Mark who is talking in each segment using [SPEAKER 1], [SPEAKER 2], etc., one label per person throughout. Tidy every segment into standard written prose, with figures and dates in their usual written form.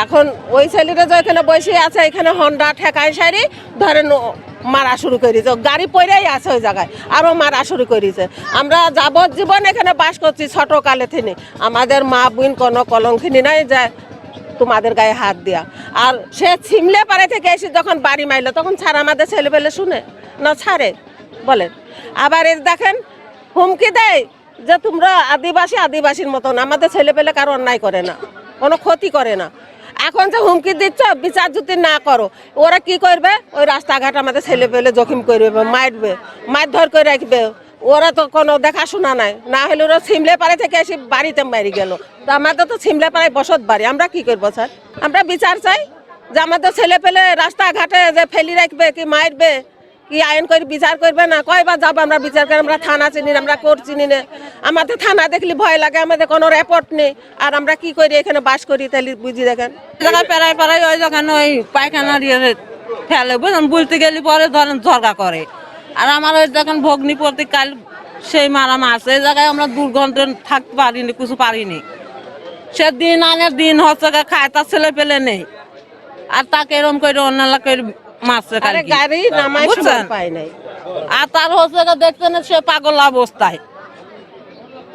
[SPEAKER 1] এখন ওই ছেলেটা যে এখানে বসে আছে, এখানে হন্ডা ঠেকায় সারি ধরেন মারা শুরু করেছে, গাড়ি পড়েই আছে ওই জায়গায়, আরও মারা শুরু করেছে। আমরা যাবজ্জীবন এখানে বাস করছি ছোটকালে থেকে, আমাদের মা বোন কোনো কলঙ্কিনী নাই যে তোমাদের গায়ে হাত দেয়া। আর সে ছিমলে পাড়ে থেকে এসে যখন বাড়ি মাইলো তখন ছাড় আমাদের ছেলেপেলে শুনে না, ছাড়ে বলেন। আবার এর দেখেন হুমকি দেয় যে তোমরা আদিবাসীর মতন, আমাদের ছেলেপেলে কারো অন্যায় করে না, কোনো ক্ষতি করে না। এখন যে হুমকি দিচ্ছ বিচার যদি না করো, ওরা কি করবে? ওই রাস্তাঘাট আমাদের ছেলেপেলে জখম করবে, মারবে, মারধর করে রাখবে। ওরা তো কোনো দেখাশোনা নাই, না হলে ওরা ছিমলে পাড়ে থেকে এসে বাড়িতে মারি গেল। তো আমাদের তো ছিমলে পাড়ায় বসত বাড়ি, আমরা কি করবো স্যার? আমরা বিচার চাই যে আমাদের ছেলেপেলে রাস্তাঘাটে যে ফেলি রাখবে কি মারবে কি আইন করে বিচার করবে না। কয়বার যাবো আমরা বিচার করে? আমরা থানা চিনি না, আমরা কোর্ট চিনি না। আমাদের থানা দেখলে ভয় লাগে, আমাদের কোনো রেপোর্ট নেই। আর আমরা কি করি? এখানে বাস করি, তাহলে বুঝি দেখেন
[SPEAKER 2] জায়গায় পেরায় ওই যখন ওই পায়খানা দিয়ে ফেলে বুঝলেন, বলতে গেলে পরে ধরেন ঝগড়া করে। আর আমার ওই যখন ভগ্নি প্রতিকাল সেই মারা মাছ, এই জায়গায় আমরা দুর্গন্ধ থাকতে পারিনি, কিছু পারিনি। সে দিন আনের দিন হচ্ছে খায়, তার ছেলে পেলে নেই। আর তাকে এরকম করে অন্য এলাকায় মারছে,
[SPEAKER 1] গাড়ি নামাই পায় নাই।
[SPEAKER 2] আর তার হচ্ছে দেখছেন সে পাগল অবস্থায়,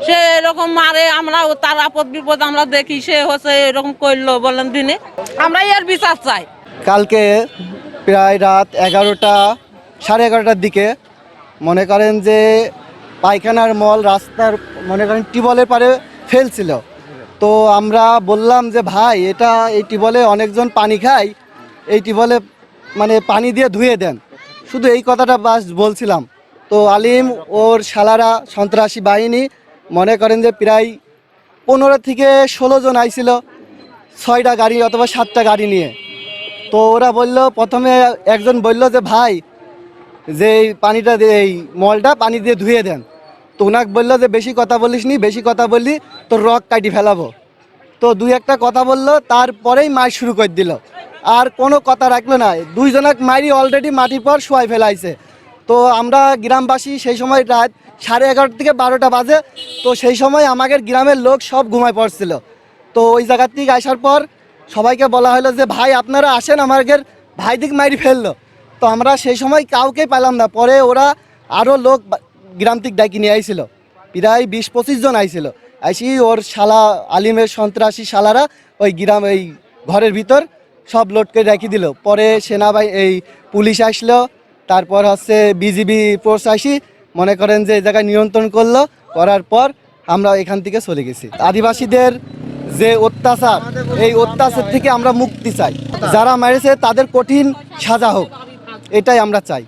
[SPEAKER 2] সে এরকম মারে। আমরা তার আপদ বিপদ আমরা দেখি, সে হচ্ছে এরকম করলো বলেন দিনে। আমরা এর বিচার চাই।
[SPEAKER 3] কালকে প্রায় রাত 11টা, সাড়ে 11টার দিকে মনে করেন যে পায়খানার মল রাস্তার মনে করেন টিউবওয়েলের পারে ফেলছিল। তো আমরা বললাম যে ভাই এটা এই টিউবওয়েলে অনেকজন পানি খায়, এই টিউবওয়েলে মানে পানি দিয়ে ধুয়ে দেন, শুধু এই কথাটা বাস বলছিলাম। তো আলিম ওর শালারা সন্ত্রাসী বাহিনী মনে করেন যে প্রায় 15 থেকে 16 জন আইছিল, 6টা গাড়ি অথবা 7টা গাড়ি নিয়ে। তো ওরা বলল, প্রথমে একজন বলল যে ভাই যে এই পানিটা দিয়ে এই মলটা পানি দিয়ে ধুয়ে দেন। তো ওনাকে বললো যে বেশি কথা বলিস নি, বেশি কথা বললি তোর রক কাটি ফেলাবো। তো দুই একটা কথা বললো, তারপরেই মার শুরু করে দিল, আর কোনো কথা রাখলো না। দুইজনাক মারি অলরেডি মাটির পর শোয়াই ফেলাইছে। তো আমরা গ্রামবাসী সেই সময় রাত 11:30 থেকে 12টা বাজে। তো সেই সময় আমাদের গ্রামের লোক সব ঘুমায় পড়ছিল। তো ওই জায়গার থেকে আসার পর সবাইকে বলা হলো যে ভাই আপনারা আসেন, আমাদের ভাই দিক মারি ফেললো। তো আমরা সেই সময় কাউকে পেলাম না। পরে ওরা আরও লোক গ্রাম থেকে ডাকি নিয়ে আইছিল, প্রায় 20-25 জন আইছিল। আইসি ওর শালা আলিমের সন্ত্রাসী শালারা ওই গ্রাম এই ঘরের ভিতর সব লোড করে রেখে দিল। পরে এই পুলিশ আসলো, তারপর হচ্ছে বিজিবি ফোর্স আসি মনে করেন যে এই জায়গায় নিয়ন্ত্রণ করলো। করার পর আমরা এখান থেকে চলে গেছি। আদিবাসীদের যে অত্যাচার, এই অত্যাচার থেকে আমরা মুক্তি চাই। যারা মেরেছে তাদের কঠিন সাজা হোক, এটাই আমরা চাই।